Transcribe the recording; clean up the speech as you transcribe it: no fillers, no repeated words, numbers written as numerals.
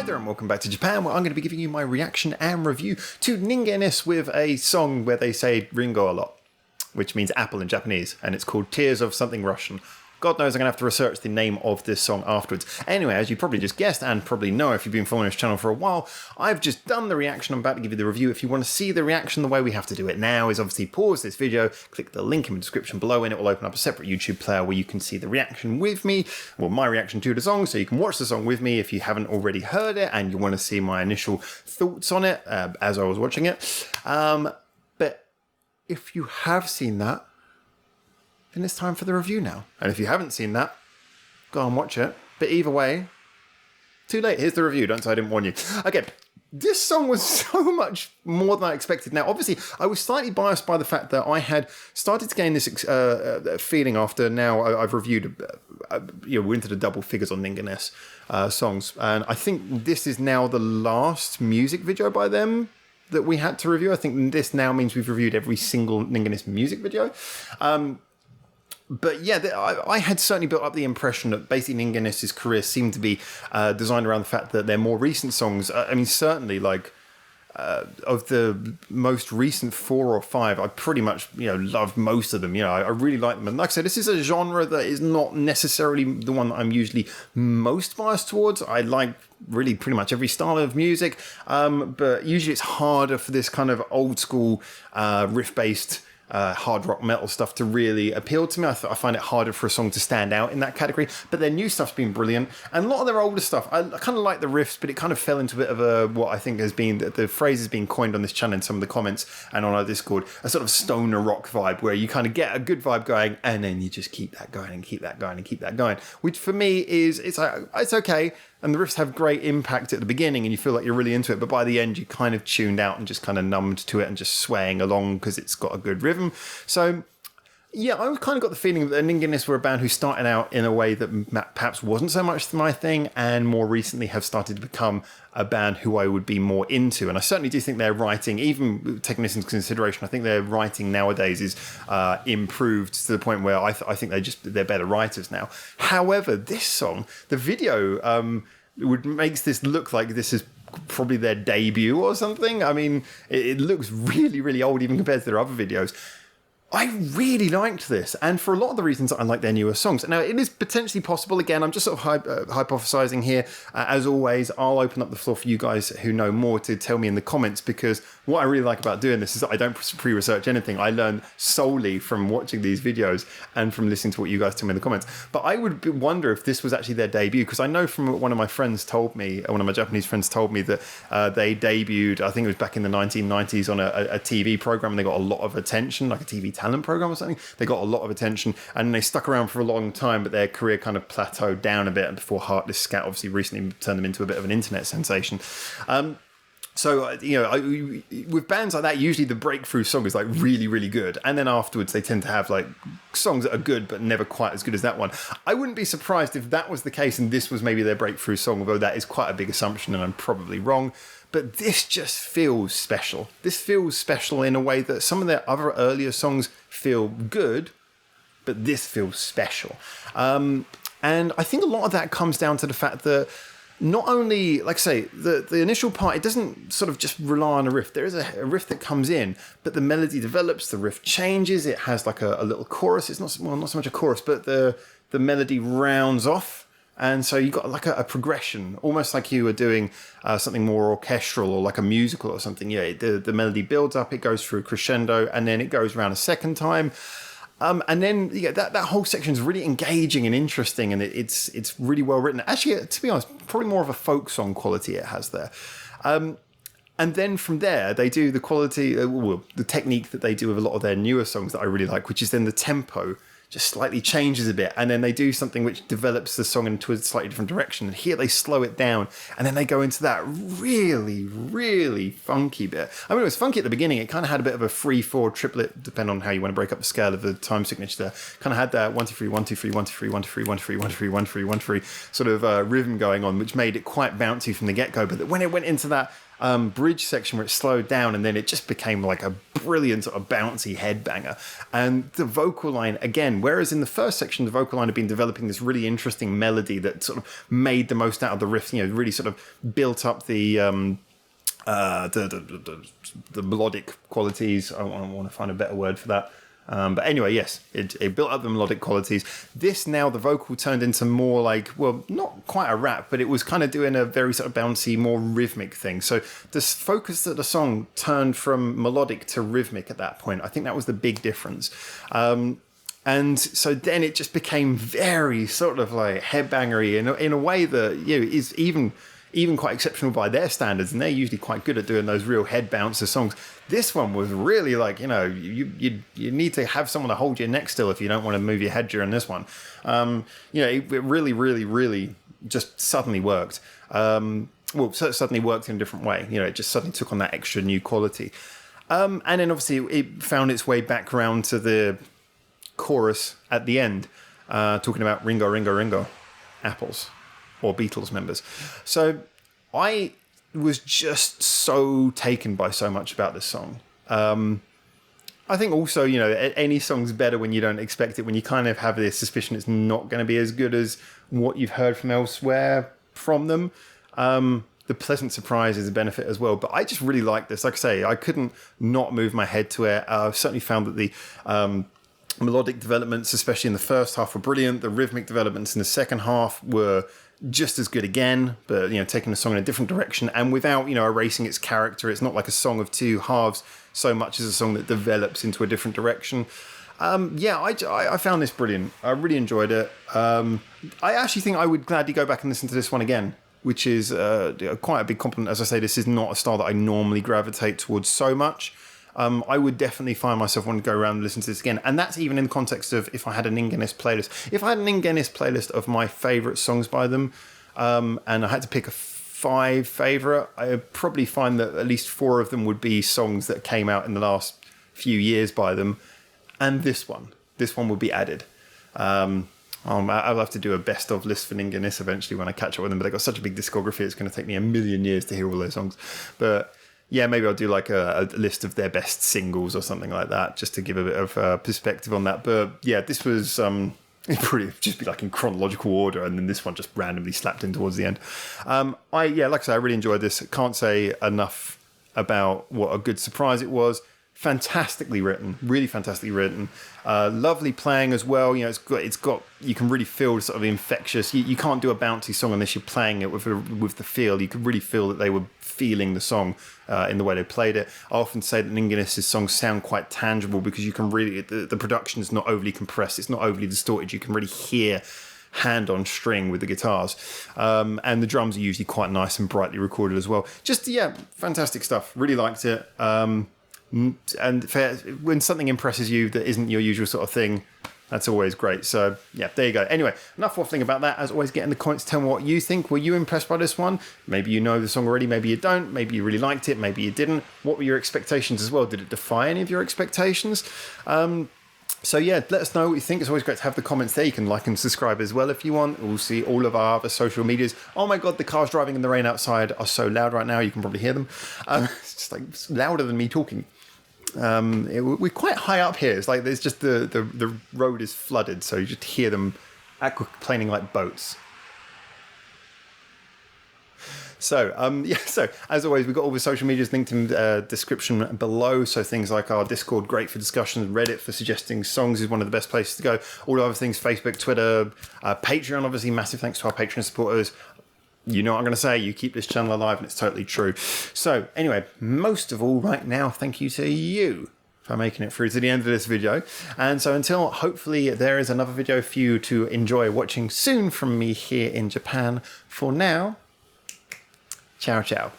there and welcome back to Japan, where I'm going to be giving you my reaction and review to Ningen Issu with a song where they say Ringo a lot, which means apple in Japanese, and it's called Tears of something Russian. God knows I'm going to have to research the name of this song afterwards. Anyway, as you probably just guessed, and probably know if you've been following this channel for a while, I've just done the reaction. I'm about to give you the review. If you want to see the reaction, the way we have to do it now is obviously pause this video, click the link in the description below, and it will open up a separate YouTube player where you can see the reaction with me, well, my reaction to the song, so you can watch the song with me if you haven't already heard it and you want to see my initial thoughts on it as I was watching it. But if you have seen that, then it's time for the review now. And if you haven't seen that, go and watch it. But either way, too late. Here's the review. Don't say I didn't warn you. Okay, this song was so much more than I expected. Now, obviously, I was slightly biased by the fact that I had started to gain this feeling after now I've reviewed, we're into the double figures on Ningen Issu songs. And I think this is now the last music video by them that we had to review. I think this now means we've reviewed every single Ningen Issu music video. But yeah, I had certainly built up the impression that basically Ningen Issu's career seemed to be designed around the fact that their more recent songs, I mean, certainly like of the most recent 4 or 5, I pretty much, loved most of them. I really like them. And like I said, this is a genre that is not necessarily the one that I'm usually most biased towards. I like really pretty much every style of music, but usually it's harder for this kind of old school riff-based hard rock metal stuff to really appeal to me. I find it harder for a song to stand out in that category, but their new stuff's been brilliant, and a lot of their older stuff, I kind of like the riffs, but it kind of fell into a bit of a, what I think has been, the phrase has been coined on this channel in some of the comments and on our Discord, a sort of stoner rock vibe, where you kind of get a good vibe going, and then you just keep that going and keep that going and keep that going, which for me is, it's okay. And the riffs have great impact at the beginning and you feel like you're really into it, but by the end you're kind of tuned out and just kind of numbed to it and just swaying along because it's got a good rhythm. So yeah, I kind of got the feeling that Ningen Issu were a band who started out in a way that perhaps wasn't so much my thing, and more recently have started to become a band who I would be more into. And I certainly do think their writing, even taking this into consideration, I think their writing nowadays is improved to the point where I think they're better writers now. However, this song, the video makes this look like this is probably their debut or something. I mean, it looks really, really old even compared to their other videos. I really liked this, and for a lot of the reasons I like their newer songs. Now, it is potentially possible, again, I'm just sort of hypothesizing here. As always, I'll open up the floor for you guys who know more to tell me in the comments, because what I really like about doing this is that I don't pre-research anything. I learn solely from watching these videos and from listening to what you guys tell me in the comments. But I would wonder if this was actually their debut, because I know from what one of my friends told me, one of my Japanese friends told me that they debuted, I think it was back in the 1990s on a TV program, and they got a lot of attention, like a TV talent program or something. They got a lot of attention and they stuck around for a long time, but their career kind of plateaued down a bit before Heartless Scat obviously recently turned them into a bit of an internet sensation. So, with bands like that, usually the breakthrough song is like really, really good. And then afterwards, they tend to have like songs that are good, but never quite as good as that one. I wouldn't be surprised if that was the case and this was maybe their breakthrough song, although that is quite a big assumption and I'm probably wrong. But this just feels special. This feels special in a way that some of their other earlier songs feel good, but this feels special. And I think a lot of that comes down to the fact that not only, like I say, the initial part, it doesn't sort of just rely on a riff. There is a riff that comes in, but the melody develops, the riff changes, it has like a little chorus. It's not so much a chorus, but the melody rounds off. And so you got like a progression, almost like you were doing something more orchestral or like a musical or something. Yeah, the melody builds up, it goes through a crescendo, and then it goes around a second time. And then that whole section is really engaging and interesting, and it's really well written. Actually, to be honest, probably more of a folk song quality it has there. And then from there, they do the quality, the technique that they do with a lot of their newer songs that I really like, which is then the tempo just slightly changes a bit, and then they do something which develops the song into a slightly different direction. And here they slow it down, and then they go into that really, really funky bit. I mean, it was funky at the beginning. It kind of had a bit of a 3/4 triplet, depending on how you want to break up the scale of the time signature there. Kind of had that 1 2 3 1 2 3 1 2 3 1 2 3 1 2 3 1 2 3 1 2 3 1 2 3 sort of rhythm going on, which made it quite bouncy from the get-go. But when it went into that bridge section where it slowed down and then it just became like a brilliant sort of bouncy headbanger. And the vocal line, again, whereas in the first section, the vocal line had been developing this really interesting melody that sort of made the most out of the riff, really sort of built up the melodic qualities. I want to find a better word for that. But anyway, yes, it built up the melodic qualities. This now, the vocal turned into more like, well, not quite a rap, but it was kind of doing a very sort of bouncy, more rhythmic thing. So the focus of the song turned from melodic to rhythmic at that point. I think that was the big difference. And so then it just became very sort of like headbangery in a way that is even quite exceptional by their standards, and they're usually quite good at doing those real head bouncer songs. This one was really like, you need to have someone to hold your neck still if you don't want to move your head during this one. It really, really, really just suddenly worked. Suddenly worked in a different way. It just suddenly took on that extra new quality. And then obviously it found its way back around to the chorus at the end, talking about Ringo, Ringo, Ringo, apples, or Beatles members. So I was just so taken by so much about this song. I think also, any song's better when you don't expect it, when you kind of have this suspicion it's not going to be as good as what you've heard from elsewhere from them. The pleasant surprise is a benefit as well. But I just really like this. Like I say, I couldn't not move my head to it. I've certainly found that the melodic developments, especially in the first half, were brilliant. The rhythmic developments in the second half were just as good again, but taking the song in a different direction and without erasing its character. It's not like a song of two halves so much as a song that develops into a different direction. I found this brilliant. I really enjoyed it. I actually think I would gladly go back and listen to this one again, which is quite a big compliment. As I say, this is not a style that I normally gravitate towards so much. I would definitely find myself wanting to go around and listen to this again. And that's even in the context of if I had a NINGEN ISU playlist. If I had a NINGEN ISU playlist of my favourite songs by them, and I had to pick a 5 favourite, I would probably find that at least 4 of them would be songs that came out in the last few years by them. And this one would be added. I'll have to do a best of list for NINGEN ISU eventually when I catch up with them, but they've got such a big discography, it's going to take me a million years to hear all their songs. But yeah, maybe I'll do like a list of their best singles or something like that, just to give a bit of perspective on that. But yeah, this was it'd probably just be like in chronological order, and then this one just randomly slapped in towards the end. Like I say, I really enjoyed this. Can't say enough about what a good surprise it was. Fantastically written, really fantastically written. Lovely playing as well. It's got. You can really feel sort of infectious. You can't do a bouncy song unless you're playing it with the feel. You could really feel that they were feeling the song in the way they played it. I often say that NINGEN ISU's songs sound quite tangible because you can really the production is not overly compressed. It's not overly distorted. You can really hear hand on string with the guitars, and the drums are usually quite nice and brightly recorded as well. Just fantastic stuff. Really liked it. And when something impresses you that isn't your usual sort of thing, that's always great. So yeah, there you go. Anyway, enough waffling about that. As always, get in the comments, tell me what you think. Were you impressed by this one? Maybe you know the song already, maybe you don't. Maybe you really liked it, maybe you didn't. What were your expectations as well? Did it defy any of your expectations? So yeah, let us know what you think. It's always great to have the comments there. You can like and subscribe as well if you want. We'll see all of our other social medias. Oh my God, the cars driving in the rain outside are so loud right now. You can probably hear them. It's just like it's louder than me talking. We're quite high up here. It's like there's just the road is flooded, so you just hear them aquaplaning like boats. So so as always, we've got all the social medias linked in the description below. So things like our Discord, great for discussions. Reddit for suggesting songs is one of the best places to go. All the other things, Facebook, Twitter, Patreon, obviously massive thanks to our Patreon supporters. You know what I'm going to say. You keep this channel alive, and it's totally true. So anyway, most of all right now, thank you to you for making it through to the end of this video. And so until hopefully there is another video for you to enjoy watching soon from me here in Japan, for now, ciao, ciao.